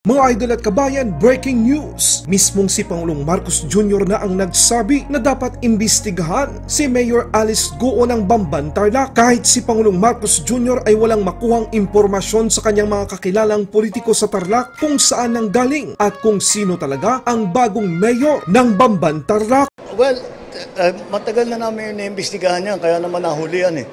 Mga idol at kabayan, breaking news! Mismong si Pangulong Marcos Jr. na ang nagsabi na dapat imbestigahan si Mayor Alice Goo ng Bamban, Tarlac. Kahit si Pangulong Marcos Jr. ay walang makuhang impormasyon sa kanyang mga kakilalang politiko sa Tarlac kung saan nanggaling at kung sino talaga ang bagong mayor ng Bamban, Tarlac. Well, matagal na namin iniimbestigahan yan, kaya naman nahuli yan eh.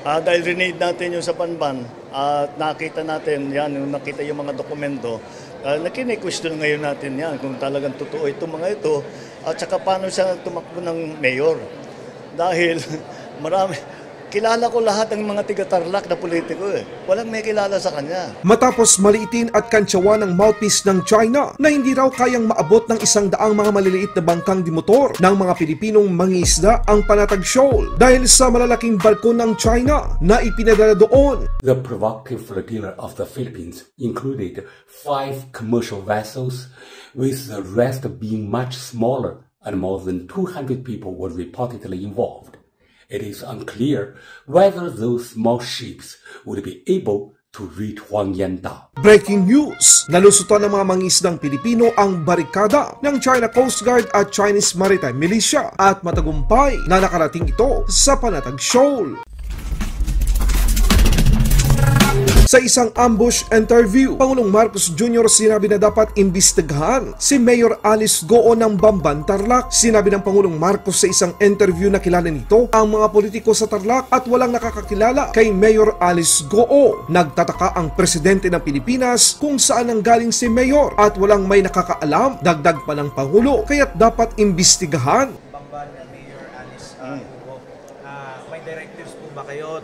Dahil rinade natin yung sa Bamban at nakita natin yan, nakita yung mga dokumento, nakine-question ngayon natin yan kung talagang totoo itong mga ito at saka paano siya tumakbo ng mayor. Dahil kilala ko lahat ng mga tiga-Tarlac na politiko eh. Walang may kilala sa kanya. Matapos maliitin at kantsawa ng mouthpiece ng China na hindi raw kayang maabot ng 100 mga maliliit na bangkang dimotor ng mga Pilipinong mangingisda ang Panatag Shoal dahil sa malalaking barko ng China na ipinadala doon. The provocative flotilla of the Philippines included 5 commercial vessels, with the rest being much smaller, and more than 200 people were reportedly involved. It is unclear whether those small ships would be able to reach Huangyandao. Breaking news! Nalusutan ng mga mangisdang Pilipino ang barikada ng China Coast Guard at Chinese Maritime Militia at matagumpay na nakarating ito sa Panatag Shoal. Sa isang ambush interview, Pangulong Marcos Jr. sinabi na dapat imbestigahan si Mayor Alice Goo ng Bamban, Tarlac. Sinabi ng Pangulong Marcos sa isang interview na kilala nito ang mga politiko sa Tarlac at walang nakakakilala kay Mayor Alice Goo. Nagtataka ang presidente ng Pilipinas kung saan nanggaling si Mayor at walang may nakakaalam, dagdag pa ng Pangulo, kaya't dapat imbestigahan. Bamban, Mayor Alice Goo, may directives po ba kayo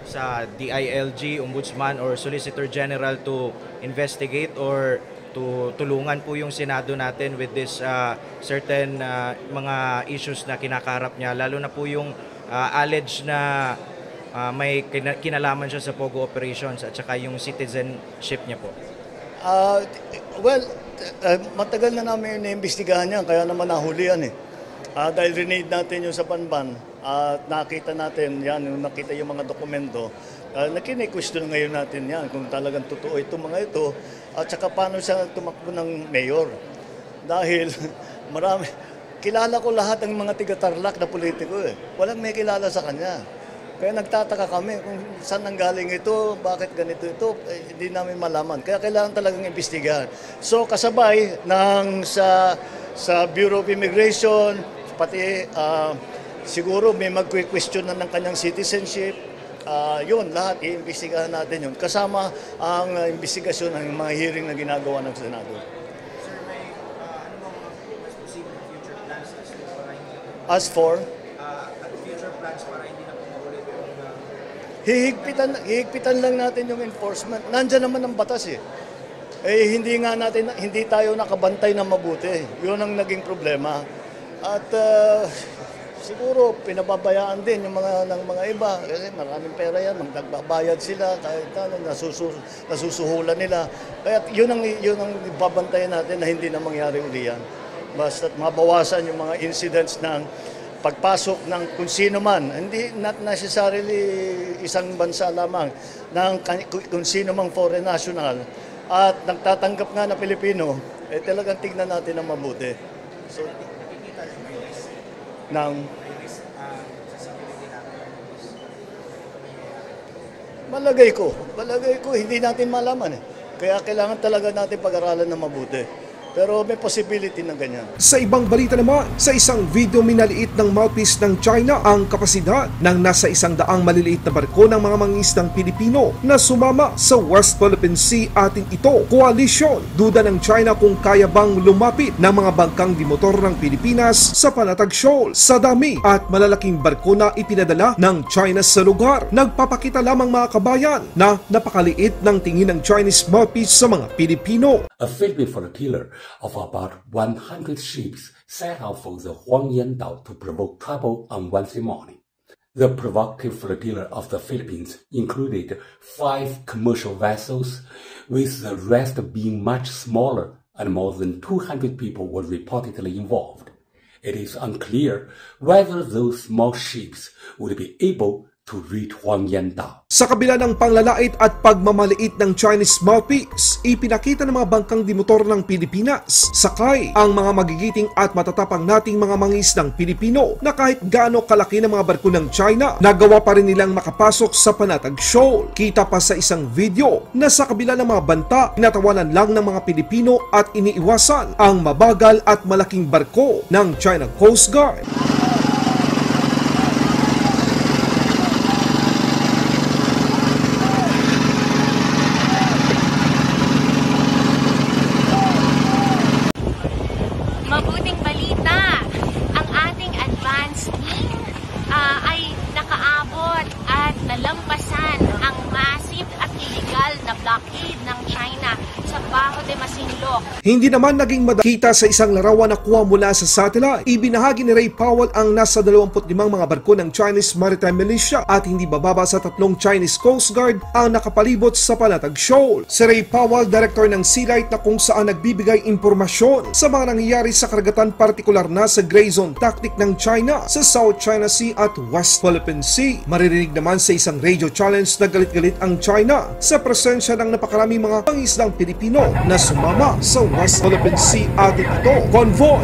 sa DILG, Ombudsman or Solicitor General to investigate or to tulungan po yung Senado natin with this certain mga issues na kinakaharap niya, lalo na po yung alleged na may kinalaman siya sa Pogo operations at saka yung citizenship niya po? Matagal na namin iniimbestigahan yan, kaya naman nahuli yan eh. Dahil rinade natin yung sa Bamban at nakita natin yan, nakita yung mga dokumento, nakine-question ngayon natin yan kung talagang totoo itong mga ito at saka paano siya tumakbo ng mayor. Dahil kilala ko lahat ng mga tiga-Tarlac na politiko eh. Walang may kilala sa kanya. Kaya nagtataka kami kung saan nanggaling ito, bakit ganito ito, hindi namin malaman. Kaya kailangan talagang imbestigahan. So kasabay sa Bureau of Immigration, pati siguro may mag-question na ng kanyang citizenship. Yun, lahat i-imbestigahan natin yun. Kasama ang investigasyon ng mga hearing na ginagawa ng Senado. Sir, may ano mga specific future plans para hindi As for? Future plans para hindi na pumulit yung Hihigpitan lang natin yung enforcement. Nandiyan naman ang batas eh. Hindi tayo nakabantay na mabuti. Yun ang naging problema. At siguro pinababayaan din yung ng mga iba kasi maraming pera yan, nagbabayad sila kahit nasusuhulan nila. Kaya yun ang babantayan natin na hindi na mangyari uli yan. Basta't mabawasan yung mga incidents ng pagpasok ng kung sino man, hindi not necessarily isang bansa lamang, ng kung sino mang foreign national at nagtatanggap nga na Pilipino, talagang tignan natin ang mabuti. So, malagay ko, hindi natin malaman eh. Kaya kailangan talaga natin pag-aralan na mabuti. Pero may possibility ng ganyan. Sa ibang balita naman, sa isang video minaliit ng mouthpiece ng China ang kapasidad ng nasa 100 maliliit na barko ng mga mangingisdang Pilipino na sumama sa West Philippine Sea atin ito. Coalition, duda ng China kung kaya bang lumapit ng mga bangkang dimotor ng Pilipinas sa Panatag Shoal. Sa dami at malalaking barko na ipinadala ng China sa lugar, nagpapakita lamang mga kabayan na napakaliit ng tingin ng Chinese mouthpiece sa mga Pilipino. A Philippine flotilla of about 100 ships set out for the Huangyandao to provoke trouble on Wednesday morning. The provocative flotilla of the Philippines included 5 commercial vessels, with the rest being much smaller, and more than 200 people were reportedly involved. It is unclear whether those small ships would be able to reach Huangyan Dao. Sa kabila ng panglalait at pagmamaliit ng Chinese mouthpiece, ipinakita ng mga bangkang dimotor ng Pilipinas sakay ang mga magigiting at matatapang nating mga mangingisdang Pilipino na kahit gaano kalaki ng mga barko ng China, nagawa pa rin nilang makapasok sa Panatag Shoal. Kita pa sa isang video na sa kabila ng mga banta, tinatawanan lang ng mga Pilipino at iniiwasan ang mabagal at malaking barko ng China Coast Guard. Mabuting balita, ang ating advance team ay nakaabot at nalampasan ang massive at illegal na blockade ng China sa Bajo de Masinloc. Hindi naman naging madakita sa isang larawan na kuha mula sa satellite. Ibinahagi ni Ray Powell ang nasa 25 mga barko ng Chinese Maritime Militia at hindi bababa sa 3 Chinese Coast Guard ang nakapalibot sa Panatag Shoal. Si Ray Powell, director ng Sealight na kung saan nagbibigay impormasyon sa mga nangyayari sa karagatan, partikular na sa gray zone tactic ng China sa South China Sea at West Philippine Sea. Maririnig naman sa isang radio challenge na galit-galit ang China sa presensya ng napakaraming mga pangisdang Pilipino na sumama sa West Philippine Sea at ito, convoy.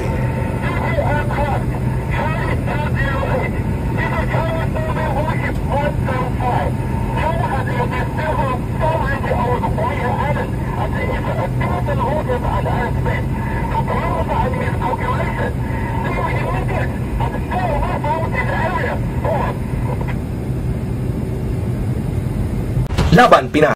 Laban Pinas.